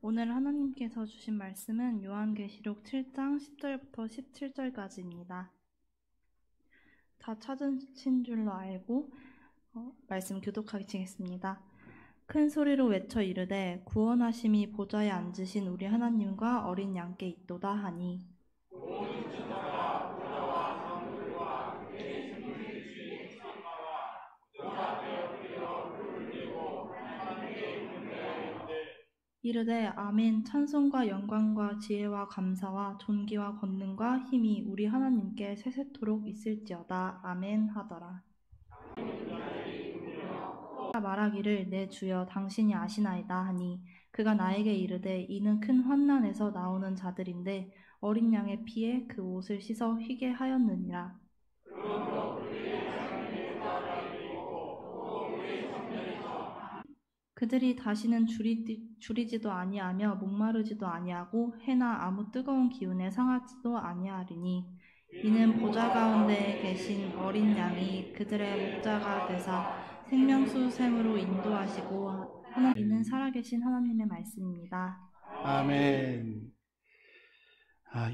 오늘 하나님께서 주신 말씀은 요한계시록 7장 10절부터 17절까지입니다. 다 찾으신 줄로 알고 말씀 교독하시겠습니다. 큰 소리로 외쳐 이르되 구원하심이 보좌에 앉으신 우리 하나님과 어린 양께 있도다 하니 이르되 아멘. 찬송과 영광과 지혜와 감사와 존귀와 권능과 힘이 우리 하나님께 세세토록 있을지어다. 아멘 하더라. 말하기를 내 주여 당신이 아시나이다 하니 그가 나에게 이르되 이는 큰 환난에서 나오는 자들인데 어린 양의 피에 그 옷을 씻어 희게 하였느니라. 그들이 다시는 줄이지도 아니하며 목마르지도 아니하고 해나 아무 뜨거운 기운에 상하지도 아니하리니 이는 보좌 가운데 계신 어린 양이 그들의 목자가 되사 생명수 샘으로 인도하시고 이는 살아계신 하나님의 말씀입니다. 아멘.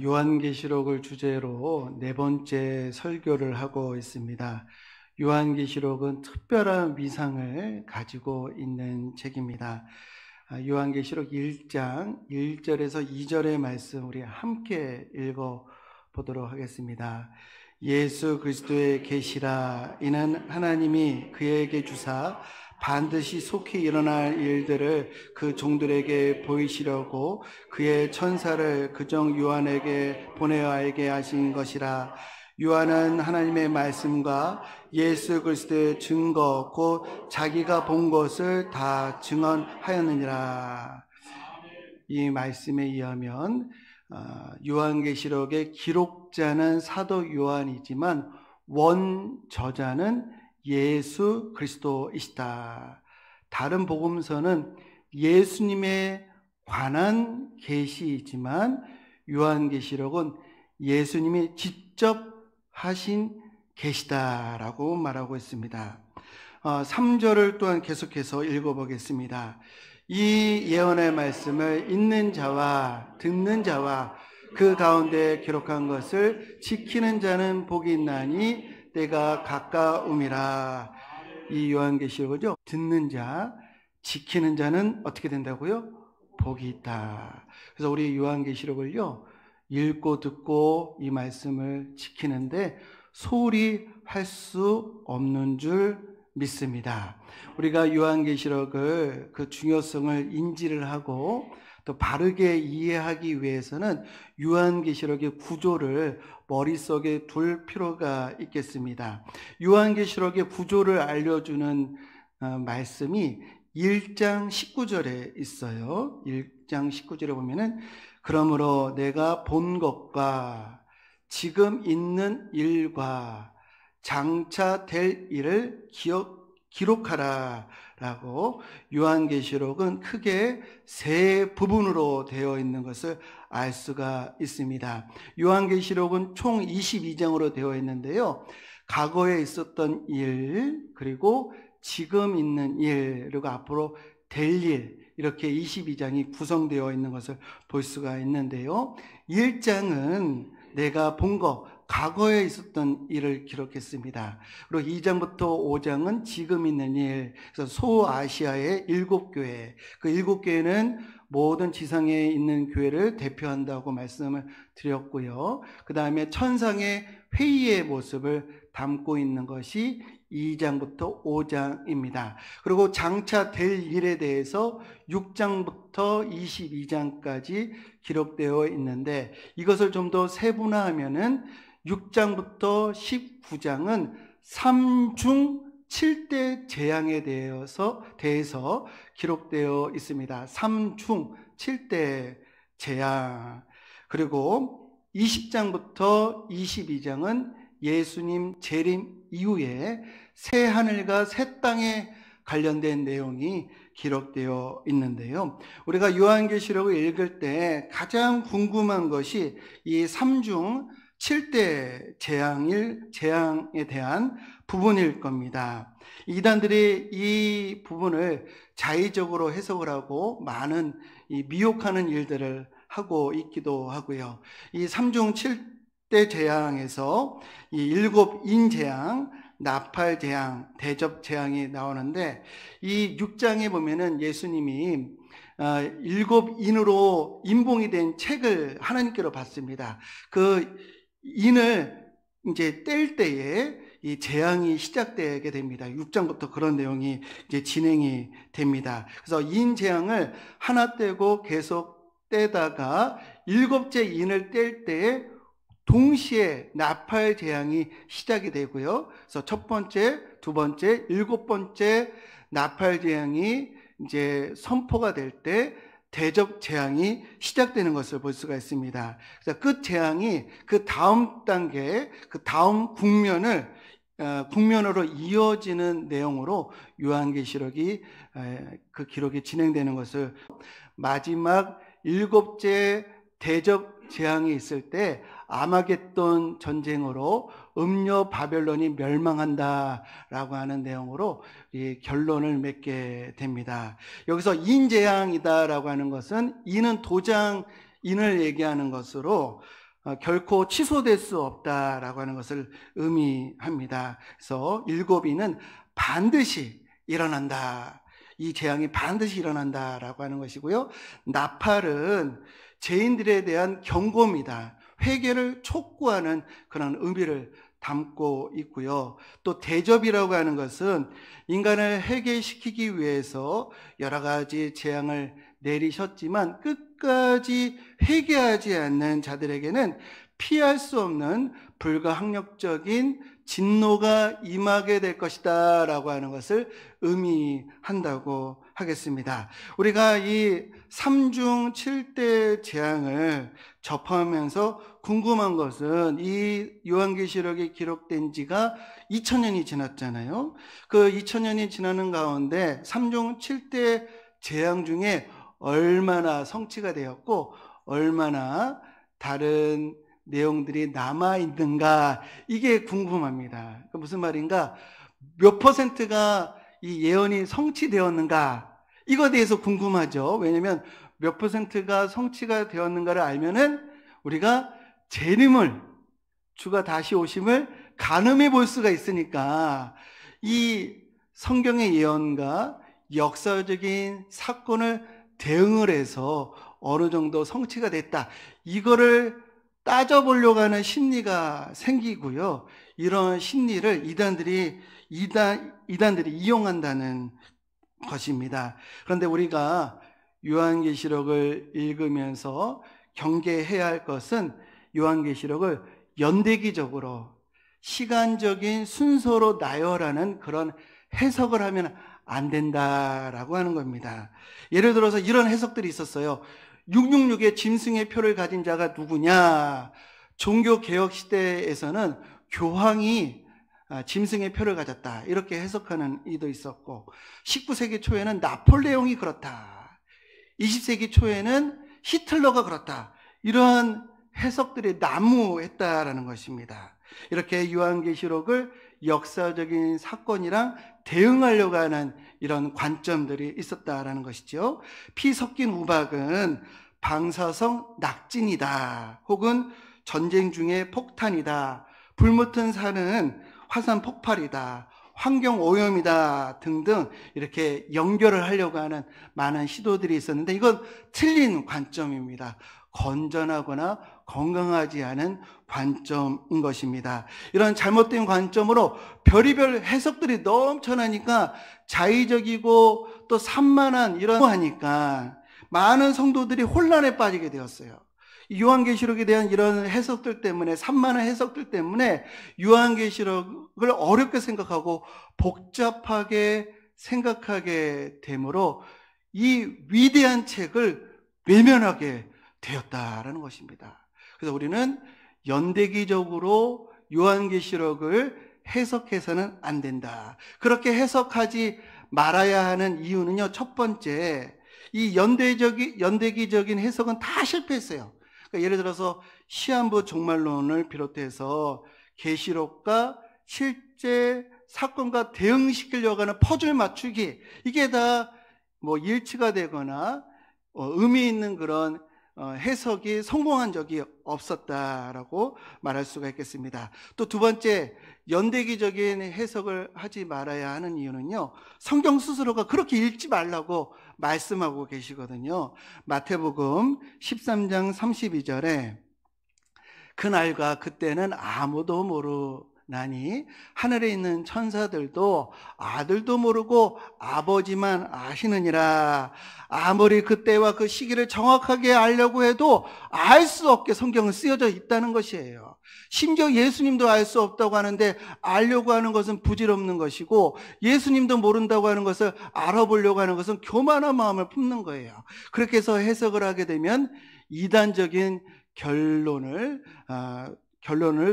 요한계시록을 주제로 네 번째 설교를 하고 있습니다. 요한계시록은 특별한 위상을 가지고 있는 책입니다. 요한계시록 1장 1절에서 2절의 말씀 우리 함께 읽어보도록 하겠습니다. 예수 그리스도의 계시라. 이는 하나님이 그에게 주사 반드시 속히 일어날 일들을 그 종들에게 보이시려고 그의 천사를 그종 요한에게 보내어 알게 하신 것이라. 요한은 하나님의 말씀과 예수 그리스도의 증거 곧 자기가 본 것을 다 증언하였느니라. 이 말씀에 의하면 요한계시록의 기록자는 사도 요한이지만 원저자는 예수 그리스도이시다. 다른 복음서는 예수님에 관한 계시이지만 요한계시록은 예수님이 직접 하신 계시다라고 말하고 있습니다. 3절을 또한 계속해서 읽어보겠습니다. 이 예언의 말씀을 읽는 자와 듣는 자와 그 가운데 기록한 것을 지키는 자는 복이 있나니 때가 가까움이라. 이 요한계시록을요, 듣는 자, 지키는 자는 어떻게 된다고요? 복이 있다. 그래서 우리 요한계시록을요, 읽고 듣고 이 말씀을 지키는데 소홀히 할 수 없는 줄 믿습니다. 우리가 요한계시록을 그 중요성을 인지를 하고 또 바르게 이해하기 위해서는 요한계시록의 구조를 머릿속에 둘 필요가 있겠습니다. 요한계시록의 구조를 알려주는 말씀이 1장 19절에 있어요. 1장 19절에 보면은 그러므로 내가 본 것과 지금 있는 일과 장차 될 일을 기록하라 라고 요한계시록은 크게 세 부분으로 되어 있는 것을 알 수가 있습니다. 요한계시록은 총 22장으로 되어 있는데요. 과거에 있었던 일, 그리고 지금 있는 일, 그리고 앞으로 될 일, 이렇게 22장이 구성되어 있는 것을 볼 수가 있는데요. 1장은 내가 본 것, 과거에 있었던 일을 기록했습니다. 그리고 2장부터 5장은 지금 있는 일, 그래서 소아시아의 7교회, 그 7교회는 모든 지상에 있는 교회를 대표한다고 말씀을 드렸고요. 그 다음에 천상의 회의의 모습을 담고 있는 것이 2장부터 5장입니다. 그리고 장차 될 일에 대해서 6장부터 22장까지 기록되어 있는데 이것을 좀 더 세분화하면은 6장부터 19장은 3중 7대 재앙에 대해서 기록되어 있습니다. 3중 7대 재앙. 그리고 20장부터 22장은 예수님 재림 이후에 새 하늘과 새 땅에 관련된 내용이 기록되어 있는데요. 우리가 요한계시록을 읽을 때 가장 궁금한 것이 이 3중 7대 재앙에 대한 부분일 겁니다. 이단들이 이 부분을 자의적으로 해석을 하고 많은 미혹하는 일들을 하고 있기도 하고요. 이 3중 7대 재앙에서 이 7인 재앙, 나팔 재앙, 대접 재앙이 나오는데, 이 6장에 보면은 예수님이 7인으로 인봉이 된 책을 하나님께로 받습니다. 그 인을 이제 뗄 때에 이 재앙이 시작되게 됩니다. 6장부터 그런 내용이 이제 진행이 됩니다. 그래서 인 재앙을 하나 떼고 계속 떼다가 7째 인을 뗄 때에 동시에 나팔 재앙이 시작이 되고요. 그래서 첫 번째, 두 번째, 7번째 나팔 재앙이 이제 선포가 될 때 대접 재앙이 시작되는 것을 볼 수가 있습니다. 그래서 끝 재앙이 그 다음 단계, 그 다음 국면으로 이어지는 내용으로 요한계시록이 그 기록이 진행되는 것을, 마지막 7째 대접 재앙이 있을 때 아마겟돈 전쟁으로 음녀 바벨론이 멸망한다라고 하는 내용으로 이 결론을 맺게 됩니다. 여기서 인재앙이다라고 하는 것은, 인은 도장 인을 얘기하는 것으로 결코 취소될 수 없다라고 하는 것을 의미합니다. 그래서 7인은 반드시 일어난다. 이 재앙이 반드시 일어난다라고 하는 것이고요. 나팔은 죄인들에 대한 경고입니다. 회개를 촉구하는 그런 의미를 담고 있고요. 또 대접이라고 하는 것은 인간을 회개시키기 위해서 여러 가지 재앙을 내리셨지만 끝까지 회개하지 않는 자들에게는 피할 수 없는 불가항력적인 진노가 임하게 될 것이다 라고 하는 것을 의미한다고 하겠습니다. 우리가 이 3중 7대 재앙을 접하면서 궁금한 것은, 이 요한계시록이 기록된 지가 2000년이 지났잖아요. 그 2000년이 지나는 가운데 3중 7대 재앙 중에 얼마나 성취가 되었고 얼마나 다른 내용들이 남아있는가, 이게 궁금합니다. 무슨 말인가, 몇 퍼센트가 이 예언이 성취되었는가, 이거에 대해서 궁금하죠. 왜냐하면 몇 퍼센트가 성취가 되었는가를 알면은 우리가 재림을, 주가 다시 오심을 가늠해 볼 수가 있으니까, 이 성경의 예언과 역사적인 사건을 대응을 해서 어느 정도 성취가 됐다, 이거를 따져보려고 하는 심리가 생기고요. 이런 심리를 이단들이 이용한다는 것입니다. 그런데 우리가 요한계시록을 읽으면서 경계해야 할 것은, 요한계시록을 연대기적으로 시간적인 순서로 나열하는 그런 해석을 하면 안 된다라고 하는 겁니다. 예를 들어서 이런 해석들이 있었어요. 666의 짐승의 표를 가진 자가 누구냐? 종교개혁 시대에서는 교황이 짐승의 표를 가졌다, 이렇게 해석하는 이도 있었고, 19세기 초에는 나폴레옹이 그렇다, 20세기 초에는 히틀러가 그렇다, 이러한 해석들이 난무했다라는 것입니다. 이렇게 요한계시록을 역사적인 사건이랑 대응하려고 하는 이런 관점들이 있었다라는 것이죠. 피 섞인 우박은 방사성 낙진이다, 혹은 전쟁 중에 폭탄이다, 불붙은 산은 화산 폭발이다, 환경 오염이다 등등 이렇게 연결을 하려고 하는 많은 시도들이 있었는데, 이건 틀린 관점입니다. 건전하거나 건강하지 않은 관점인 것입니다. 이런 잘못된 관점으로 별의별 해석들이 넘쳐나니까 자의적이고 또 산만한 이런 하니까 많은 성도들이 혼란에 빠지게 되었어요. 요한계시록에 대한 이런 해석들 때문에, 산만한 해석들 때문에 요한계시록을 어렵게 생각하고 복잡하게 생각하게 되므로 이 위대한 책을 외면하게 되었다라는 것입니다. 그래서 우리는 연대기적으로 요한계시록을 해석해서는 안 된다. 그렇게 해석하지 말아야 하는 이유는요, 첫 번째, 이 연대기적인 해석은 다 실패했어요. 그러니까 예를 들어서 시한부 종말론을 비롯해서 계시록과 실제 사건과 대응시키려고 하는 퍼즐 맞추기, 이게 다 뭐 일치가 되거나 의미 있는 그런 해석이 성공한 적이 없었다라고 말할 수가 있겠습니다. 또 두 번째, 연대기적인 해석을 하지 말아야 하는 이유는요, 성경 스스로가 그렇게 읽지 말라고 말씀하고 계시거든요. 마태복음 13장 32절에 그날과 그때는 아무도 모르나니 하늘에 있는 천사들도 아들도 모르고 아버지만 아시느니라. 아무리 그때와 그 시기를 정확하게 알려고 해도 알 수 없게 성경은 쓰여져 있다는 것이에요. 심지어 예수님도 알 수 없다고 하는데 알려고 하는 것은 부질없는 것이고, 예수님도 모른다고 하는 것을 알아보려고 하는 것은 교만한 마음을 품는 거예요. 그렇게 해서 해석을 하게 되면 이단적인 결론을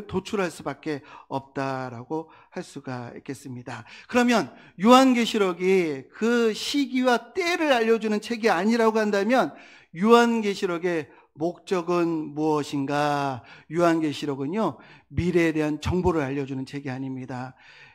도출할 수밖에 없다라고 할 수가 있겠습니다. 그러면 요한계시록이 그 시기와 때를 알려주는 책이 아니라고 한다면 요한계시록의 목적은 무엇인가? 요한계시록은요, 미래에 대한 정보를 알려주는 책이 아닙니다.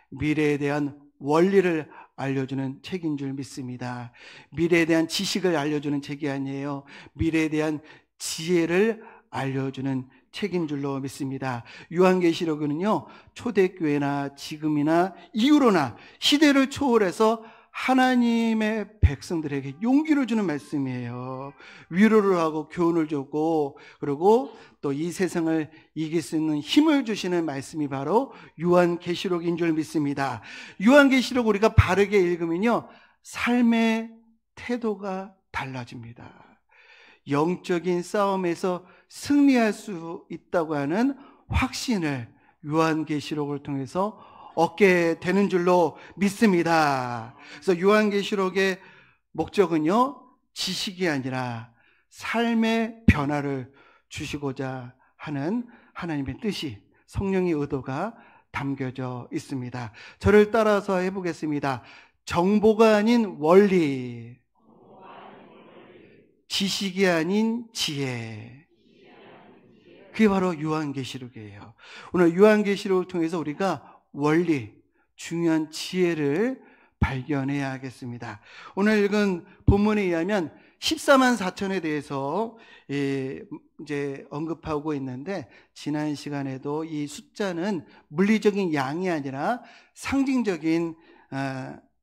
미래에 대한 원리를 알려주는 책인 줄 믿습니다. 미래에 대한 지식을 알려주는 책이 아니에요. 미래에 대한 지혜를 알려주는 책인 줄로 믿습니다. 요한계시록은요, 초대교회나 지금이나 이후로나 시대를 초월해서 하나님의 백성들에게 용기를 주는 말씀이에요. 위로를 하고 교훈을 주고, 그리고 또 이 세상을 이길 수 있는 힘을 주시는 말씀이 바로 요한계시록인 줄 믿습니다. 요한계시록 우리가 바르게 읽으면요, 삶의 태도가 달라집니다. 영적인 싸움에서 승리할 수 있다고 하는 확신을 요한계시록을 통해서 얻게 되는 줄로 믿습니다. 그래서 요한계시록의 목적은요, 지식이 아니라 삶의 변화를 주시고자 하는 하나님의 뜻이, 성령의 의도가 담겨져 있습니다. 저를 따라서 해보겠습니다. 정보가 아닌 원리, 지식이 아닌 지혜, 그게 바로 요한계시록이에요. 오늘 요한계시록을 통해서 우리가 원리, 중요한 지혜를 발견해야 하겠습니다. 오늘 읽은 본문에 의하면 14만 4천에 대해서 이제 언급하고 있는데, 지난 시간에도 이 숫자는 물리적인 양이 아니라 상징적인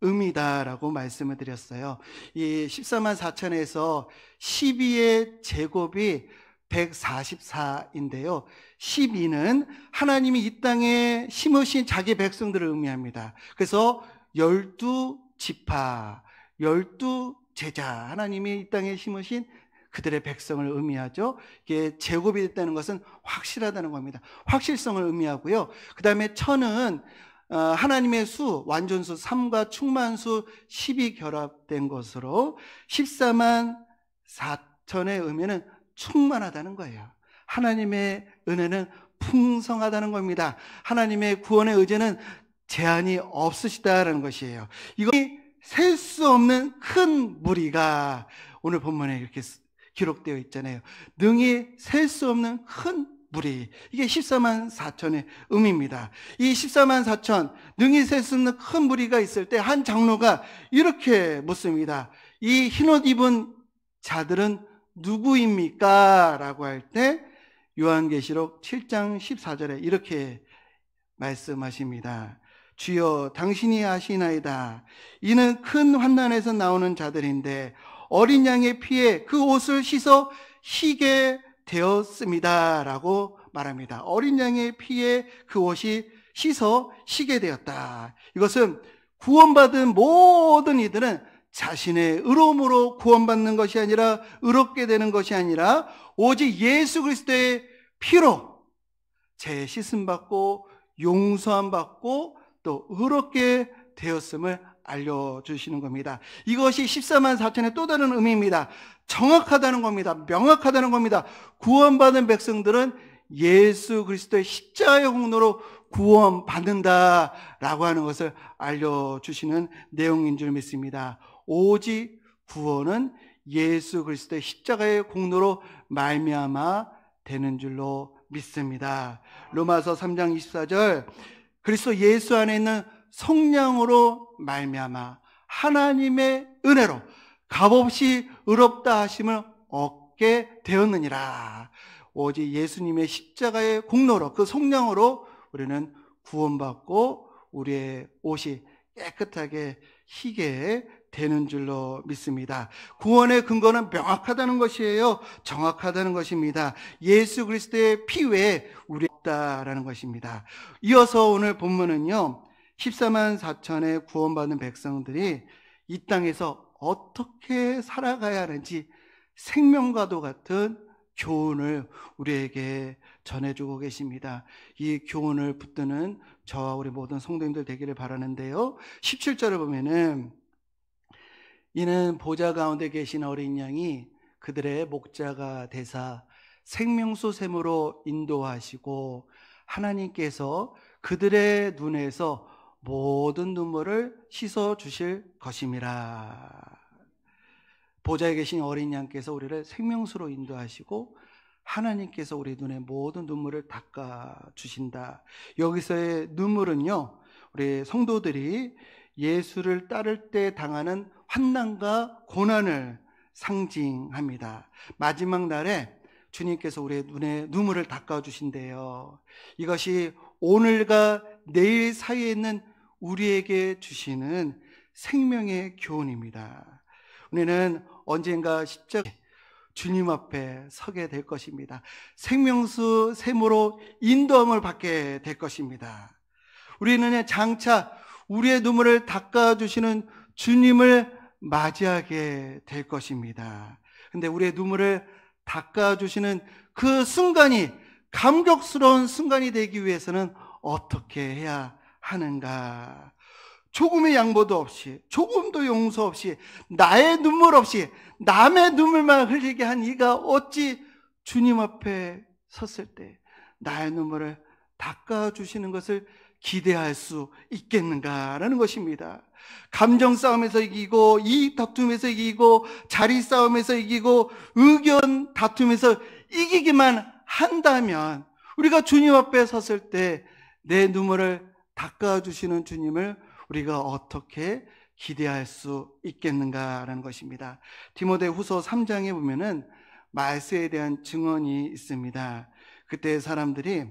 의미다라고 말씀을 드렸어요. 이 14만 4천에서 12의 제곱이 144인데요. 12는 하나님이 이 땅에 심으신 자기 백성들을 의미합니다. 그래서 12지파, 12제자, 하나님이 이 땅에 심으신 그들의 백성을 의미하죠. 이게 제곱이 됐다는 것은 확실하다는 겁니다. 확실성을 의미하고요. 그 다음에 천은 하나님의 수, 완전수 3과 충만수 10이 결합된 것으로 14만 4천의 의미는 충만하다는 거예요. 하나님의 은혜는 풍성하다는 겁니다. 하나님의 구원의 의지는 제한이 없으시다라는 것이에요. 이것이 셀 수 없는 큰 무리가 오늘 본문에 이렇게 기록되어 있잖아요. 능히 셀 수 없는 큰 무리, 이게 14만 4천의 의미입니다. 이 14만 4천, 능히 셀 수 없는 큰 무리가 있을 때 한 장로가 이렇게 묻습니다. 이 흰옷 입은 자들은 누구입니까? 라고 할 때 요한계시록 7장 14절에 이렇게 말씀하십니다. 주여, 당신이 아시나이다. 이는 큰 환난에서 나오는 자들인데 어린 양의 피에 그 옷을 씻어 희게 되었습니다 라고 말합니다. 어린 양의 피에 그 옷이 씻어 희게 되었다. 이것은 구원받은 모든 이들은 자신의 의로움으로 구원받는 것이 아니라, 의롭게 되는 것이 아니라 오직 예수 그리스도의 피로 죄 씻음 받고 용서함 받고 또 의롭게 되었음을 알려주시는 겁니다. 이것이 14만 4천의 또 다른 의미입니다. 정확하다는 겁니다. 명확하다는 겁니다. 구원받은 백성들은 예수 그리스도의 십자가의 공로로 구원받는다라고 하는 것을 알려주시는 내용인 줄 믿습니다. 오직 구원은 예수 그리스도의 십자가의 공로로 말미암아 되는 줄로 믿습니다. 로마서 3장 24절, 그리스도 예수 안에 있는 성령으로 말미암아 하나님의 은혜로 값없이 의롭다 하심을 얻게 되었느니라. 오직 예수님의 십자가의 공로로 그 성령으로 우리는 구원받고 우리의 옷이 깨끗하게 희게 되는 줄로 믿습니다. 구원의 근거는 명확하다는 것이에요. 정확하다는 것입니다. 예수 그리스도의 피 외에 우리 없다라는 것입니다. 이어서 오늘 본문은요, 14만 4천의 구원받은 백성들이 이 땅에서 어떻게 살아가야 하는지 생명과도 같은 교훈을 우리에게 전해주고 계십니다. 이 교훈을 붙드는 저와 우리 모든 성도님들 되기를 바라는데요, 17절을 보면은 이는 보좌 가운데 계신 어린 양이 그들의 목자가 되사 생명수 샘으로 인도하시고 하나님께서 그들의 눈에서 모든 눈물을 씻어 주실 것임이라. 보좌에 계신 어린 양께서 우리를 생명수로 인도하시고 하나님께서 우리 눈에 모든 눈물을 닦아 주신다. 여기서의 눈물은요, 우리 성도들이 예수를 따를 때 당하는 환난과 고난을 상징합니다. 마지막 날에 주님께서 우리의 눈에 눈물을 닦아 주신대요. 이것이 오늘과 내일 사이에 있는 우리에게 주시는 생명의 교훈입니다. 우리는 언젠가 십자가 주님 앞에 서게 될 것입니다. 생명수 샘으로 인도함을 받게 될 것입니다. 우리는 장차 우리의 눈물을 닦아주시는 주님을 맞이하게 될 것입니다. 근데 우리의 눈물을 닦아주시는 그 순간이 감격스러운 순간이 되기 위해서는 어떻게 해야 하는가? 조금의 양보도 없이, 조금도 용서 없이, 나의 눈물 없이 남의 눈물만 흘리게 한 이가 어찌 주님 앞에 섰을 때 나의 눈물을 닦아주시는 것을 기대할 수 있겠는가라는 것입니다. 감정 싸움에서 이기고, 이익 다툼에서 이기고, 자리 싸움에서 이기고, 의견 다툼에서 이기기만 한다면 우리가 주님 앞에 섰을 때 내 눈물을 닦아주시는 주님을 우리가 어떻게 기대할 수 있겠는가라는 것입니다. 디모데후서 3장에 보면은 말세에 대한 증언이 있습니다. 그때 사람들이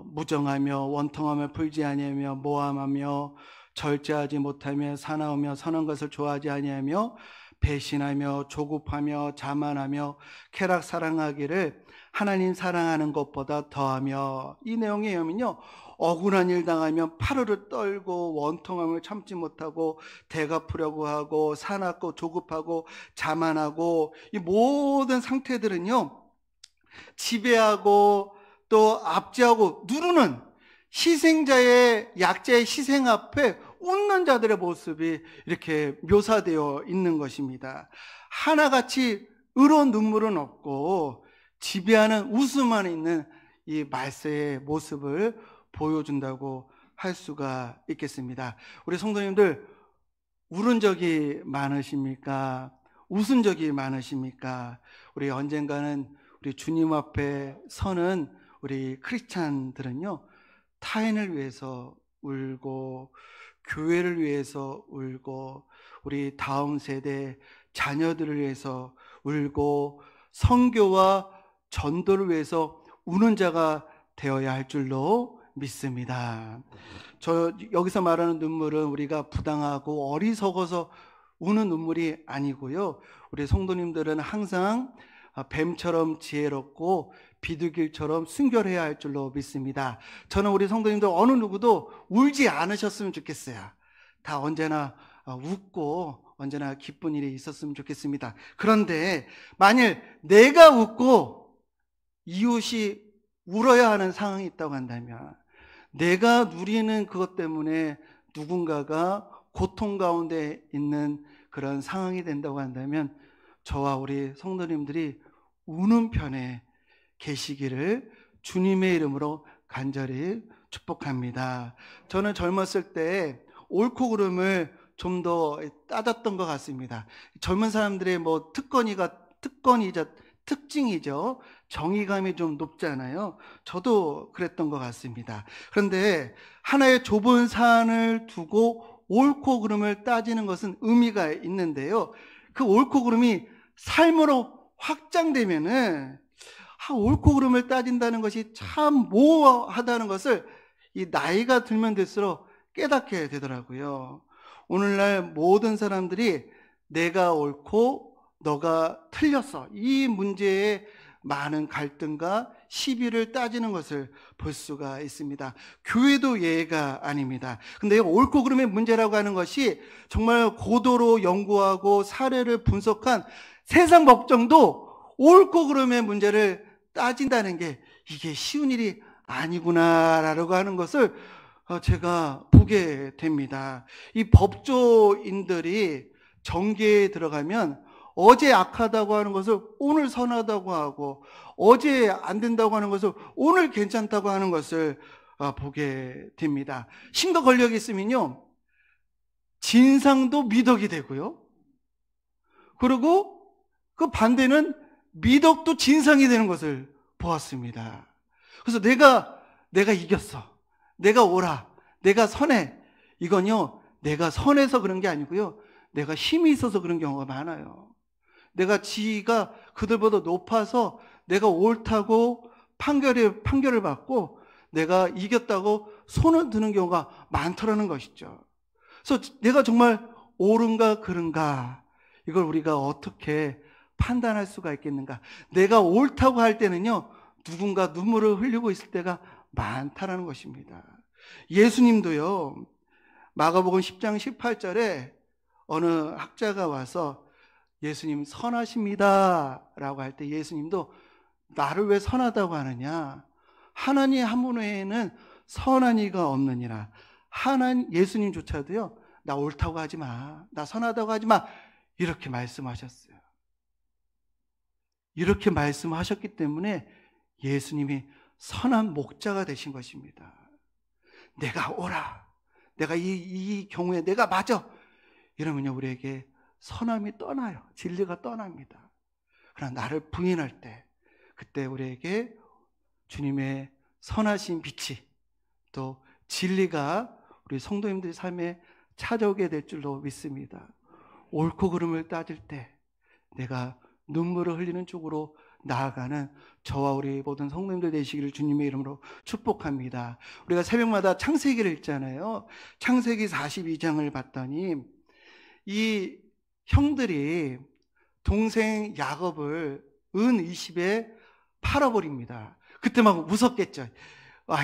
무정하며 원통하며 풀지 아니하며 모함하며 절제하지 못하며 사나우며 선한 것을 좋아하지 아니하며 배신하며 조급하며 자만하며 쾌락 사랑하기를 하나님 사랑하는 것보다 더하며, 이 내용의 의미는요, 억울한 일 당하면 파르르 떨고 원통함을 참지 못하고 대갚으려고 하고 사납고 조급하고 자만하고, 이 모든 상태들은요, 지배하고 또 압제하고 누르는 희생자의, 약자의 희생 앞에 웃는 자들의 모습이 이렇게 묘사되어 있는 것입니다. 하나같이 의로운 눈물은 없고 지배하는 웃음만 있는 이 말세의 모습을 보여준다고 할 수가 있겠습니다. 우리 성도님들, 울은 적이 많으십니까? 웃은 적이 많으십니까? 우리 언젠가는 우리 주님 앞에 서는 우리 크리스찬들은요, 타인을 위해서 울고 교회를 위해서 울고 우리 다음 세대 자녀들을 위해서 울고 선교와 전도를 위해서 우는 자가 되어야 할 줄로 믿습니다. 저 여기서 말하는 눈물은 우리가 부당하고 어리석어서 우는 눈물이 아니고요, 우리 성도님들은 항상 뱀처럼 지혜롭고 비둘기처럼 순결해야 할 줄로 믿습니다. 저는 우리 성도님들 어느 누구도 울지 않으셨으면 좋겠어요. 다 언제나 웃고 언제나 기쁜 일이 있었으면 좋겠습니다. 그런데 만일 내가 웃고 이웃이 울어야 하는 상황이 있다고 한다면, 내가 누리는 그것 때문에 누군가가 고통 가운데 있는 그런 상황이 된다고 한다면, 저와 우리 성도님들이 우는 편에 계시기를 주님의 이름으로 간절히 축복합니다. 저는 젊었을 때 옳고 그름을 좀 더 따졌던 것 같습니다. 젊은 사람들의 특권이자 특징이죠. 정의감이 좀 높잖아요. 저도 그랬던 것 같습니다. 그런데 하나의 좁은 사안을 두고 옳고 그름을 따지는 것은 의미가 있는데요. 그 옳고 그름이 삶으로 확장되면은 옳고 그름을 따진다는 것이 참 모호하다는 것을 이 나이가 들면 들수록 깨닫게 되더라고요. 오늘날 모든 사람들이 내가 옳고 너가 틀렸어, 이 문제에 많은 갈등과 시비를 따지는 것을 볼 수가 있습니다. 교회도 예가 아닙니다. 근데 옳고 그름의 문제라고 하는 것이 정말 고도로 연구하고 사례를 분석한 세상 법정도 옳고 그름의 문제를 따진다는 게 이게 쉬운 일이 아니구나라고 하는 것을 제가 보게 됩니다. 이 법조인들이 정계에 들어가면 어제 악하다고 하는 것을 오늘 선하다고 하고, 어제 안 된다고 하는 것을 오늘 괜찮다고 하는 것을 보게 됩니다. 신과 권력이 있으면요, 진상도 미덕이 되고요, 그리고 그 반대는 미덕도 진상이 되는 것을 보았습니다. 그래서 내가 이겼어, 내가 옳아, 내가 선해, 이건요 내가 선해서 그런 게 아니고요, 내가 힘이 있어서 그런 경우가 많아요. 내가 지위가 그들보다 높아서 내가 옳다고 판결을 받고 내가 이겼다고 손을 드는 경우가 많더라는 것이죠. 그래서 내가 정말 옳은가 그른가, 이걸 우리가 어떻게 판단할 수가 있겠는가. 내가 옳다고 할 때는요, 누군가 눈물을 흘리고 있을 때가 많다라는 것입니다. 예수님도요, 마가복음 10장 18절에 어느 학자가 와서 예수님 선하십니다 라고 할 때 예수님도 나를 왜 선하다고 하느냐, 하나님 한 분 외에는 선한 이가 없느니라. 예수님조차도요, 나 옳다고 하지 마, 나 선하다고 하지 마, 이렇게 말씀하셨어요. 이렇게 말씀하셨기 때문에 예수님이 선한 목자가 되신 것입니다. 내가 옳아, 내가 이 경우에 내가 맞아, 이러면요 우리에게 선함이 떠나요. 진리가 떠납니다. 그러나 나를 부인할 때, 그때 우리에게 주님의 선하신 빛이, 또 진리가 우리 성도님들 삶에 찾아오게 될 줄로 믿습니다. 옳고 그름을 따질 때 내가 눈물을 흘리는 쪽으로 나아가는 저와 우리 모든 성도님들 되시기를 주님의 이름으로 축복합니다. 우리가 새벽마다 창세기를 읽잖아요. 창세기 42장을 봤더니 이 형들이 동생 야곱을 은 20에 팔아버립니다. 그때 막 웃었겠죠.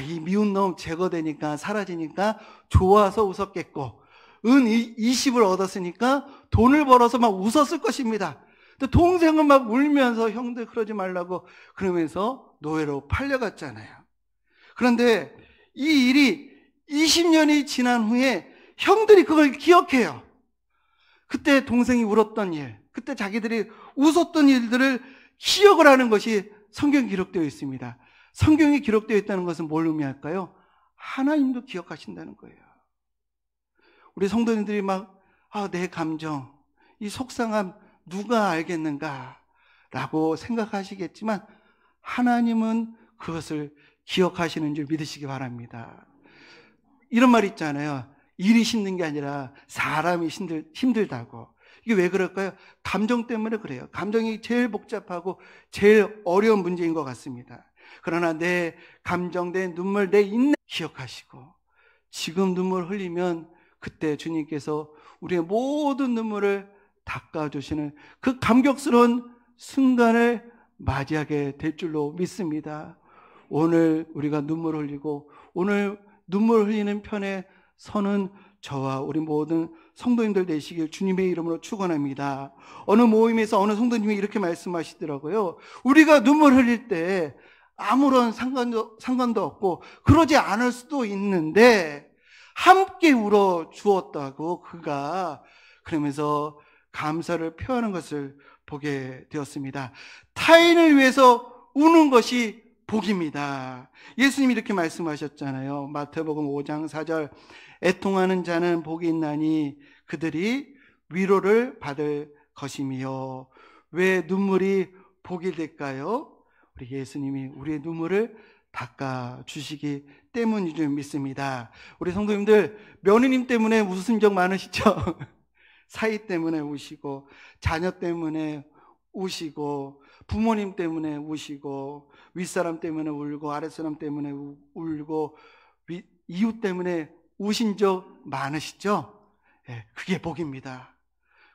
이 미운 놈 제거되니까, 사라지니까 좋아서 웃었겠고, 은 20을 얻었으니까 돈을 벌어서 막 웃었을 것입니다. 근데 동생은 막 울면서 형들 그러지 말라고 그러면서 노예로 팔려갔잖아요. 그런데 이 일이 20년이 지난 후에 형들이 그걸 기억해요. 그때 동생이 울었던 일, 그때 자기들이 웃었던 일들을 기억을 하는 것이 성경에 기록되어 있습니다. 성경에 기록되어 있다는 것은 뭘 의미할까요? 하나님도 기억하신다는 거예요. 우리 성도님들이 내 감정, 이 속상함 누가 알겠는가 라고 생각하시겠지만 하나님은 그것을 기억하시는 줄 믿으시기 바랍니다. 이런 말 있잖아요. 일이 힘든 게 아니라 사람이 힘들다고. 이게 왜 그럴까요? 감정 때문에 그래요. 감정이 제일 복잡하고 제일 어려운 문제인 것 같습니다. 그러나 내 감정, 내 눈물, 내 인내 기억하시고, 지금 눈물 흘리면 그때 주님께서 우리의 모든 눈물을 닦아주시는 그 감격스러운 순간을 맞이하게 될 줄로 믿습니다. 오늘 우리가 눈물 흘리고 오늘 눈물 흘리는 편에 서는 저와 우리 모든 성도님들 되시길 주님의 이름으로 축원합니다. 어느 모임에서 어느 성도님이 이렇게 말씀하시더라고요. 우리가 눈물 흘릴 때 아무런 상관도 없고 그러지 않을 수도 있는데 함께 울어 주었다고 그가 그러면서 감사를 표하는 것을 보게 되었습니다. 타인을 위해서 우는 것이 복입니다. 예수님이 이렇게 말씀하셨잖아요. 마태복음 5장 4절, 애통하는 자는 복이 있나니 그들이 위로를 받을 것이며, 왜 눈물이 복이 될까요? 우리 예수님이 우리의 눈물을 닦아주시기 때문인 줄 믿습니다. 우리 성도님들, 며느님 때문에 웃은 적 많으시죠? 사이 때문에 우시고, 자녀 때문에 우시고, 부모님 때문에 우시고, 윗사람 때문에 울고, 아랫사람 때문에 울고, 이웃 때문에 우신 적 많으시죠? 네, 그게 복입니다.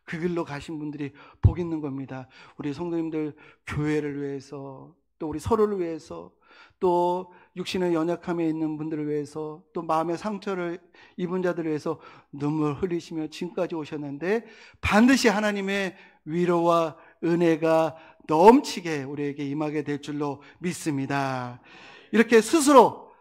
그 길로 가신 분들이 복 있는 겁니다. 우리 성도님들, 교회를 위해서, 또 우리 서로를 위해서, 또 육신의 연약함에 있는 분들을 위해서, 또 마음의 상처를 입은 자들을 위해서 눈물 흘리시며 지금까지 오셨는데, 반드시 하나님의 위로와 은혜가 넘치게 우리에게 임하게 될 줄로 믿습니다. 이렇게 스스로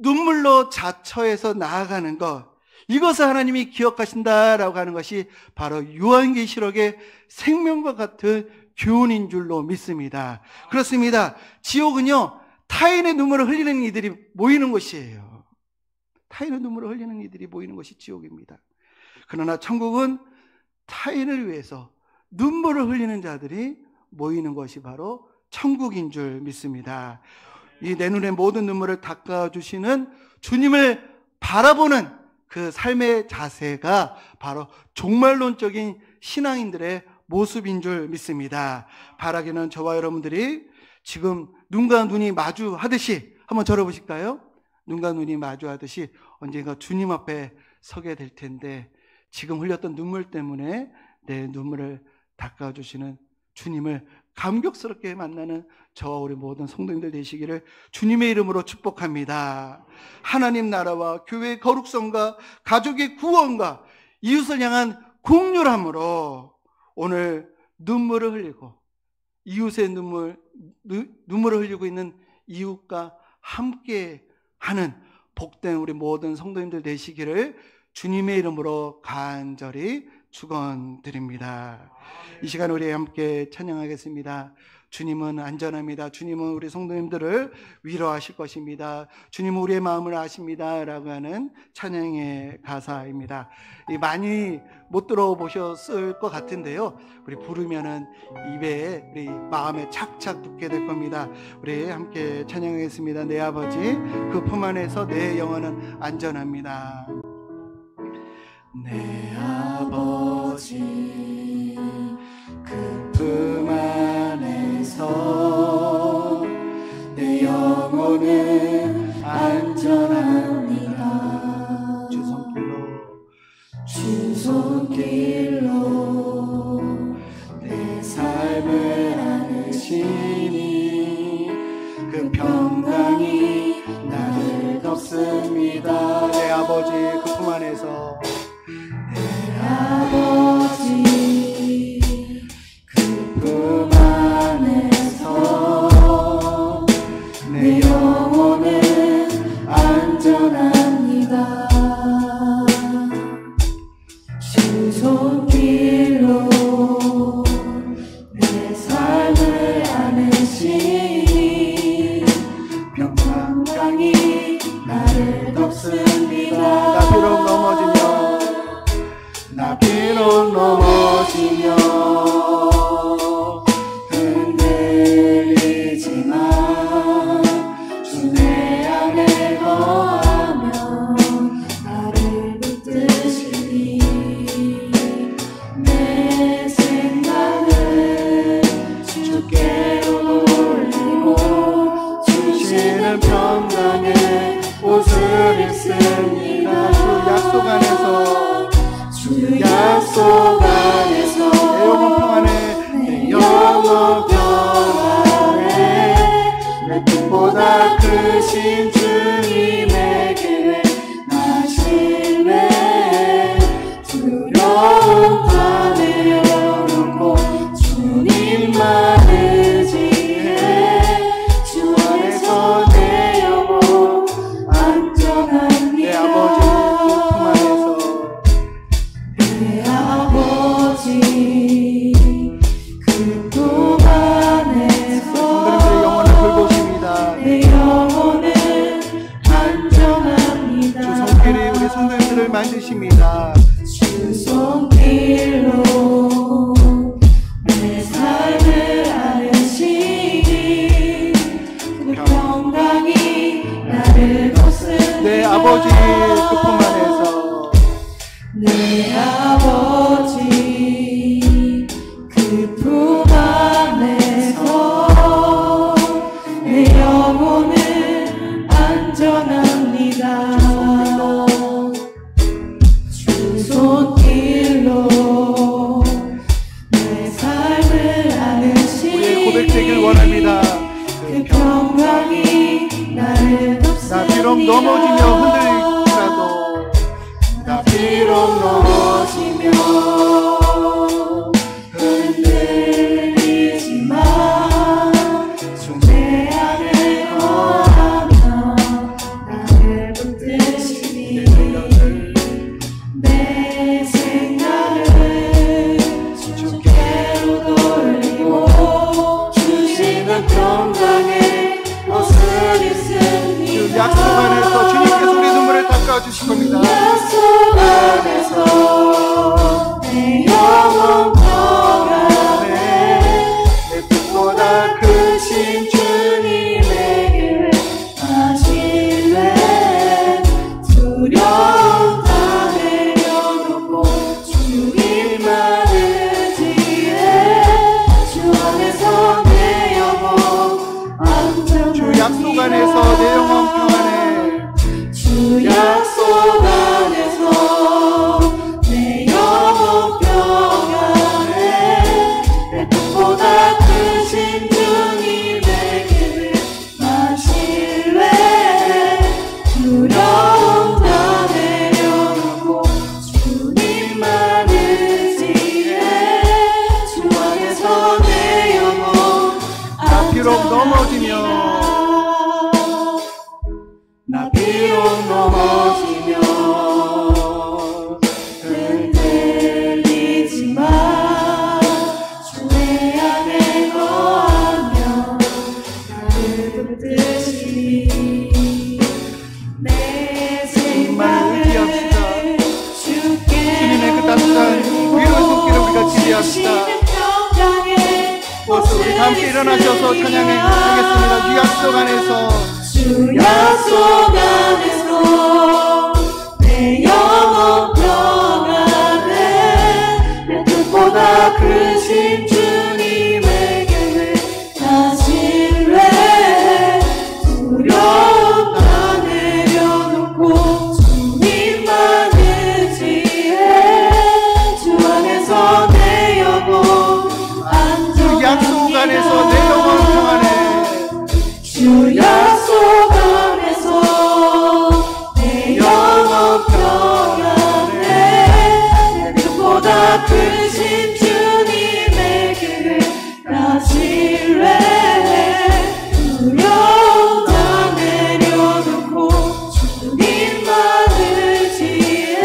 눈물로 자처해서 나아가는 것, 이것을 하나님이 기억하신다라고 하는 것이 바로 요한계시록의 생명과 같은 교훈인 줄로 믿습니다. 그렇습니다. 지옥은요, 타인의 눈물을 흘리는 이들이 모이는 곳이에요. 타인의 눈물을 흘리는 이들이 모이는 것이 지옥입니다. 그러나 천국은 타인을 위해서 눈물을 흘리는 자들이 모이는 것이 바로 천국인 줄 믿습니다. 이 내 눈의 모든 눈물을 닦아주시는 주님을 바라보는 그 삶의 자세가 바로 종말론적인 신앙인들의 모습인 줄 믿습니다. 바라기는 저와 여러분들이 지금 눈과 눈이 마주하듯이, 한번 절어보실까요? 눈과 눈이 마주하듯이 언젠가 주님 앞에 서게 될 텐데, 지금 흘렸던 눈물 때문에 내 눈물을 닦아주시는 주님을 감격스럽게 만나는 저와 우리 모든 성도님들 되시기를 주님의 이름으로 축복합니다. 하나님 나라와 교회의 거룩성과 가족의 구원과 이웃을 향한 긍휼함으로 오늘 눈물을 흘리고, 이웃의 눈물을 흘리고 있는 이웃과 함께 하는 복된 우리 모든 성도님들 되시기를 주님의 이름으로 간절히 축원드립니다. 이 시간 우리 함께 찬양하겠습니다. 주님은 안전합니다. 주님은 우리 성도님들을 위로하실 것입니다. 주님은 우리의 마음을 아십니다. 라고 하는 찬양의 가사입니다. 많이 못 들어보셨을 것 같은데요, 우리 부르면은 입에, 우리 마음에 착착 붙게 될 겁니다. 우리 함께 찬양하겠습니다. 내 아버지, 그 품 안에서 내 영혼은 안전합니다. 내 아버지, 그 품 안에서 내 영혼은 안전합니다. 주 손길로 내 삶을 안으시니 그 평강이 나를 덮습니다. 내 아버지, 그 품 안에서 아버지, 그 품 안에서 내 영혼은 안전합니다. 주 손길로 내 삶을 안으시니 평강이 나를 덮습니다. 나 비록 넘어지며 흔들리지만 주 내 안에 거하며 나를 붙드시니 내 생각을 주께로 돌리고 주시는 평강의 옷을 입습니다. 주 약속 안에서, 주 약속 안에서 내 영혼 평 안에 내 뜻보다 크신 주님에게 나 신뢰 두려움 다 내려놓고 주님만 의지해 주 안에서 내 영혼 안전합니다. 내 아버지, 내 아버지, 그 품 안에서 성도님들의 영혼을 돌보십니다. 내 영혼은 안전합니다. 주 손길이 우리 성도님들을 만드십니다. 주 손길로 내 삶을 안으시 길로 내 삶을 안으시니 우리의 고백되길 원합니다. 그 평강이 나를 덮으니 나 비록 넘어지며 흔들리더라도 나 비록 넘어지며 흔들리지만 주 내 안에 거하며 나를 붙드시니 내 생각을 주께로 돌리고 주시는 평강의 옷을 입으니 그 약속 안에서 주님께서 우리 눈물을 닦아주실 겁니다. 약속 안에서 내 영혼 평안해 내 뜻보다 크신 주님의 길을 가실래 두려움 다 내려놓고 주님만 의지해 주 안에서 내 영혼 안전하니 주 약속 안에서 내 영혼 평안해. 주 약속 안에서 내 영혼 평안해 내 뜻보다 크신 주님의 길을 가실래 두려움 다 내려놓고 주님만 의지해 주 안에서 내 영혼 나 비록 넘어지며 나 비록 넘어지며 흔들리지만 주 내 안에 거하며 나를 붙드시니 내 생각을 주님의 그 따뜻한 위로의 손길을 우리가 기대합시다. 우리 다 함께 일어나셔서 찬양하겠습니다. 주 약속 안에서 주 약속 안에서 내 영혼 평안해 내 뜻보다 크신 주님의 길을 가실래 두려움 다 내려놓고 주님만 의지해 주 안에서 내 영혼 주 약속 안에서 내 영혼 평안해. 주 약속 안에서 내 영혼 평안해 내 뜻보다 크신 주님의 길을 가실래 두려움 다 내려놓고 주님만 의지해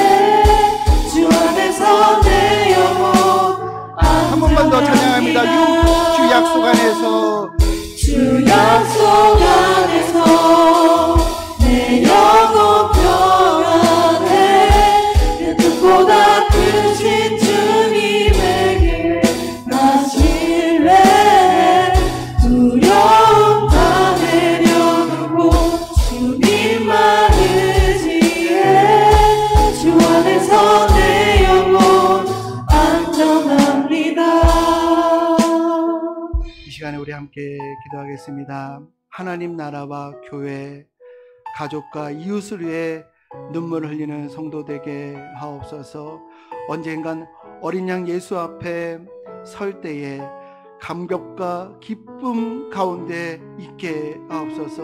주 안에서 내 영혼 한 번만 더 찬양합니다. 주 약속 안에서 주 약속 안에서 내 영혼 평안해 내 뜻보다 크신 주님의 길 가실래 두려움 다 내려놓고 주님만 의지해 주 안에서 내 영혼 안전합니다. 이 시간에 우리 함께 기도하겠습니다. 하나님 나라와 교회, 가족과 이웃을 위해 눈물을 흘리는 성도 되게 하옵소서. 언젠간 어린 양 예수 앞에 설 때에 감격과 기쁨 가운데 있게 하옵소서.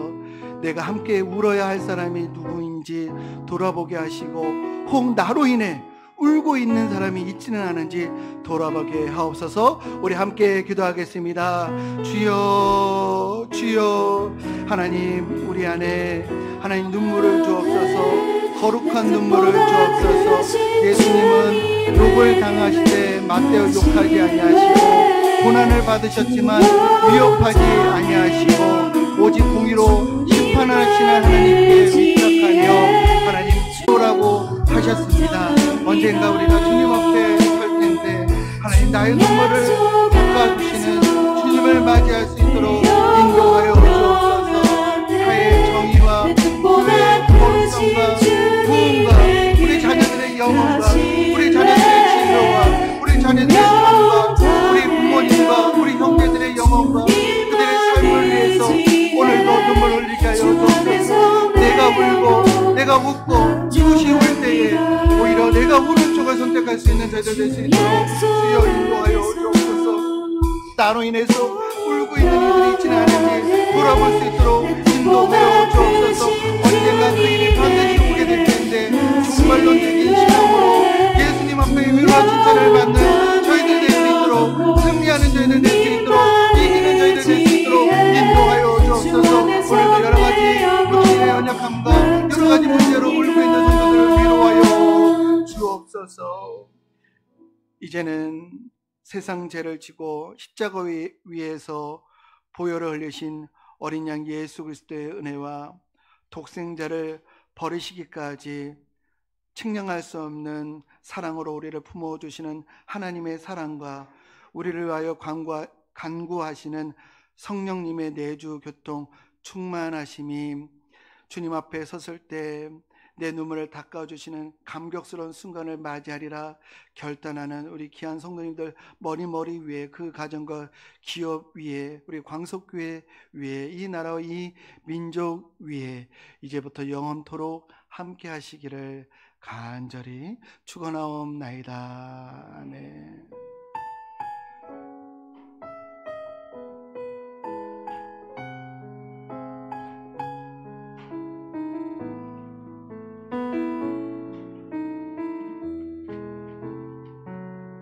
내가 함께 울어야 할 사람이 누구인지 돌아보게 하시고 혹 나로 인해 울고 있는 사람이 있지는 않은지 돌아보게 하옵소서. 우리 함께 기도하겠습니다. 주여 주여 하나님 우리 안에 하나님 눈물을 주옵소서. 거룩한 눈물을 주옵소서. 예수님은 욕을 당하시되 맞대어 욕하지 아니하시고 고난을 받으셨지만 위협하지 아니하시고 오직 공의로 심판하시는 하나님께 위탁하며 하나님 치료라고 하셨습니다. 언젠가 우리가 주님 앞에 설 텐데 하나님 나의 눈물을 닦아주시는 주님을 맞이할 수 있도록 인도하여 주옵소서. 타의 정의와 그의 거룩함과 부흥과 우리 자녀들의 영혼과 우리 자녀들의 진로와 우리 자녀들의 삶과 우리 부모님과 우리 형제들의 영혼과 그들의 삶을 위해서 오늘도 눈물 흘리게 하여 주옵소서. 내가 울고 내가 웃고 이웃이 울 때에 오히려 내가 우는 쪽을 선택할 될 수 있는 저희들 될 수 있도록 주여 인도하여 주옵소서. 나로 인해서 울고 있는 이들이 있지는 않은지 돌아볼 수 있도록 인도하여 주옵소서. 언젠가 그 일이 반드시 오게 될 텐데 정말로 느낀 신앙으로 예수님 앞에 위로와 칭찬을 받는 저희들 될 수 있도록, 승리하는 저희들 될 수 있도록, 이기는 저희들 될 수 있도록 인도하여 주옵소서. 오늘도 여러가지 육신의 연약함과 여러가지 문제로 울고 있는 성도들을 위로하여 주옵소서. 이제는 세상 죄를 지고 십자가 위에서 보혈을 흘리신 어린 양 예수 그리스도의 은혜와 독생자를 버리시기까지 측량할 수 없는 사랑으로 우리를 품어주시는 하나님의 사랑과 우리를 위하여 간구하시는 성령님의 내주 교통 충만하심이 주님 앞에 섰을 때 내 눈물을 닦아주시는 감격스러운 순간을 맞이하리라 결단하는 우리 귀한 성도님들 머리 위에, 그 가정과 기업 위에, 우리 광석교회 위에, 이 나라와 이 민족 위에 이제부터 영원토록 함께 하시기를 간절히 축원하옵나이다. 아멘.